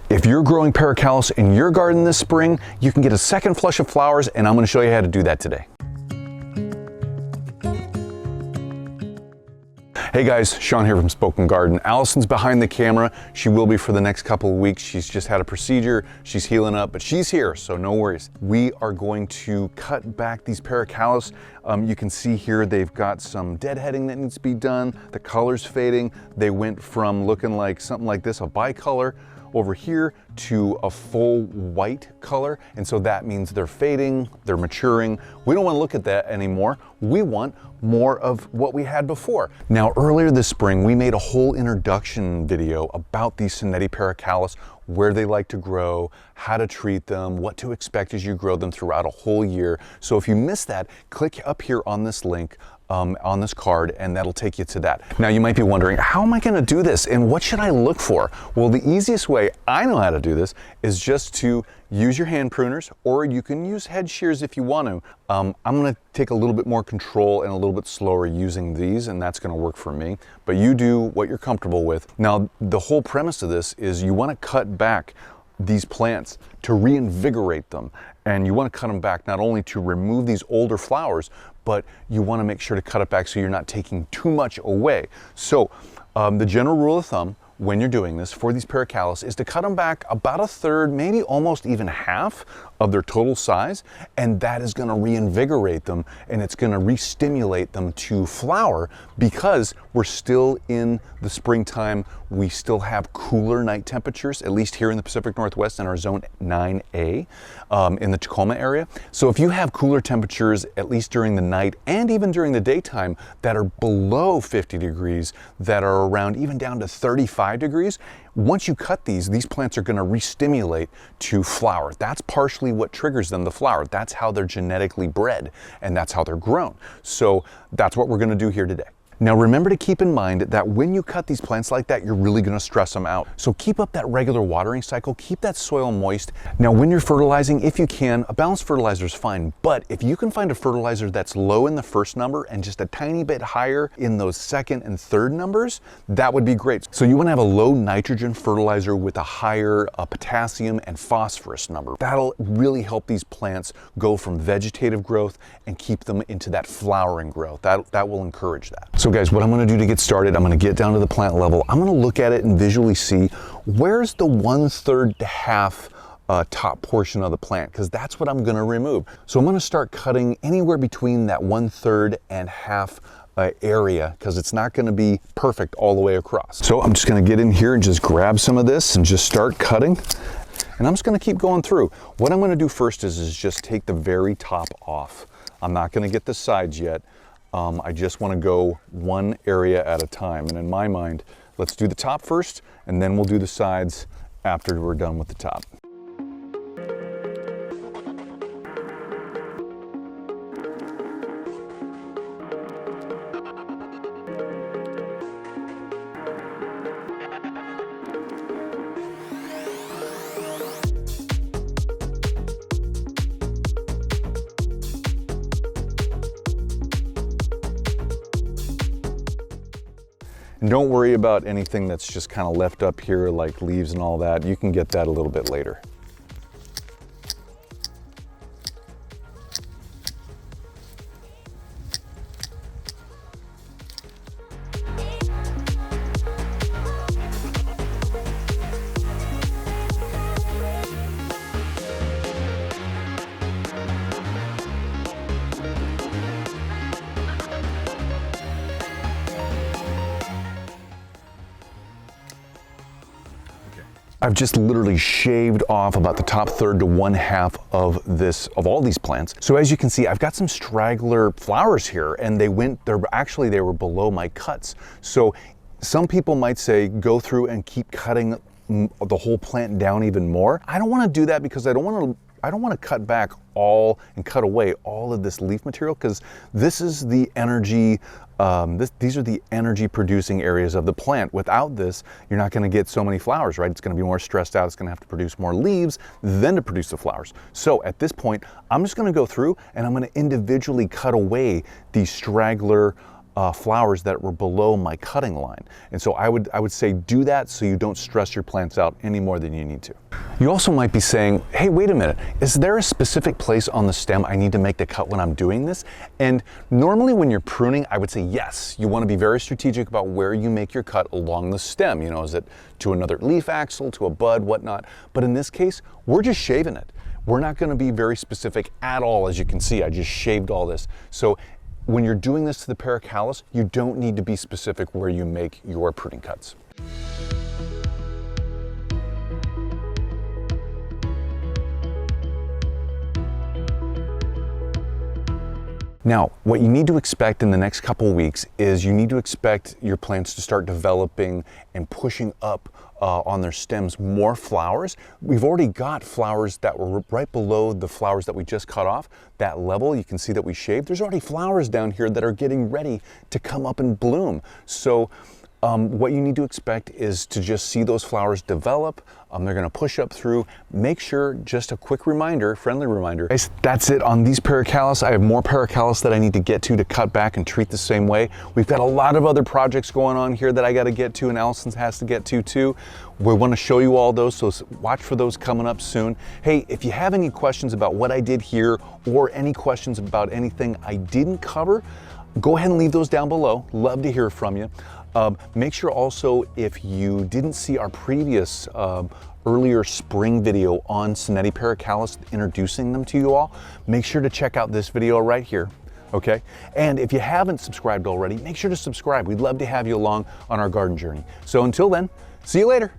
If you're growing Pericallis in your garden this spring, you can get a second flush of flowers, and I'm going to show you how to do that today. Hey guys, Sean here from Spoken Garden. Allison's behind the camera. She will be for the next couple of weeks. She's just had a procedure. She's healing up, but she's here, so no worries. We are going to cut back these Pericallis. You can see here they've got some deadheading that needs to be done. The color's fading. They went from looking like something like this, a bicolor, over here to a full white color. And so that means they're fading, they're maturing. We don't want to look at that anymore. We want more of what we had before. Now, earlier this spring, we made a whole introduction video about these Senetti Pericallis, where they like to grow, how to treat them, what to expect as you grow them throughout a whole year. So if you missed that, click up here on this link, on this card, and that'll take you to that. Now you might be wondering, how am I going to do this and what should I look for? Well, the easiest way I know how to do this is just to use your hand pruners, or you can use head shears if you want to. I'm going to take a little bit more control and a little bit slower using these, and that's going to work for me. But you do what you're comfortable with. Now, the whole premise of this is you want to cut back these plants to reinvigorate them. And you want to cut them back not only to remove these older flowers, but you want to make sure to cut it back so you're not taking too much away. So the general rule of thumb when you're doing this for these Pericallis is to cut them back about a third, maybe almost even half of their total size, and that is going to reinvigorate them, and it's going to re-stimulate them to flower, because we're still in the springtime. We still have cooler night temperatures, at least here in the Pacific Northwest in our zone 9A in the Tacoma area. So if you have cooler temperatures, at least during the night and even during the daytime, that are below 50 degrees, that are around even down to 35 degrees, once you cut these plants are going to re-stimulate to flower. That's partially what triggers them to flower. That's how they're genetically bred, and that's how they're grown. So that's what we're going to do here today. Now remember to keep in mind that when you cut these plants like that, you're really going to stress them out. So keep up that regular watering cycle, keep that soil moist. Now when you're fertilizing, if you can, a balanced fertilizer is fine, but if you can find a fertilizer that's low in the first number and just a tiny bit higher in those second and third numbers, that would be great. So you want to have a low nitrogen fertilizer with a higher potassium and phosphorus number. That'll really help these plants go from vegetative growth and keep them into that flowering growth. That will encourage that. So guys, what I'm going to do to get started, I'm going to get down to the plant level. I'm going to look at it and visually see where's the 1/3 to half top portion of the plant, because that's what I'm going to remove. So I'm going to start cutting anywhere between that 1/3 and half area, because it's not going to be perfect all the way across. So I'm just going to get in here and just grab some of this and just start cutting. And I'm just going to keep going through. What I'm going to do first is just take the very top off. I'm not going to get the sides yet. I just want to go one area at a time. And in my mind, let's do the top first, and then we'll do the sides after we're done with the top. And don't worry about anything that's just kind of left up here like leaves and all that. You can get that a little bit later. I've just literally shaved off about the top third to 1/2 of all these plants. So as you can see, I've got some straggler flowers here, and they were below my cuts. So some people might say, go through and keep cutting the whole plant down even more. I don't want to do that, because I don't want to cut back all and cut away all of this leaf material, because this is the energy, these are the energy producing areas of the plant. Without this, you're not going to get so many flowers, right? It's going to be more stressed out. It's going to have to produce more leaves than to produce the flowers. So at this point, I'm just going to go through and I'm going to individually cut away these straggler flowers that were below my cutting line. And so I would say do that so you don't stress your plants out any more than you need to. You also might be saying, hey, wait a minute, is there a specific place on the stem I need to make the cut when I'm doing this? And normally when you're pruning, I would say yes. You want to be very strategic about where you make your cut along the stem. You know, is it to another leaf axil, to a bud, whatnot? But in this case, we're just shaving it. We're not going to be very specific at all. As you can see, I just shaved all this. So when you're doing this to the Pericallis, you don't need to be specific where you make your pruning cuts. Now, what you need to expect in the next couple weeks is you need to expect your plants to start developing and pushing up on their stems more flowers. We've already got flowers that were right below the flowers that we just cut off. That level, you can see that we shaved. There's already flowers down here that are getting ready to come up and bloom. So what you need to expect is to just see those flowers develop. They're going to push up through. Make sure, just a quick reminder, friendly reminder, guys, that's it on these Pericallis. I have more Pericallis that I need to get to cut back and treat the same way. We've got a lot of other projects going on here that I got to get to, and Allison has to get to too. We want to show you all those, so watch for those coming up soon. Hey, if you have any questions about what I did here or any questions about anything I didn't cover, go ahead and leave those down below. Love to hear from you. Make sure also, if you didn't see our previous earlier spring video on Senetti Pericallis, introducing them to you all, make sure to check out this video right here, okay? And if you haven't subscribed already, make sure to subscribe. We'd love to have you along on our garden journey. So until then, see you later.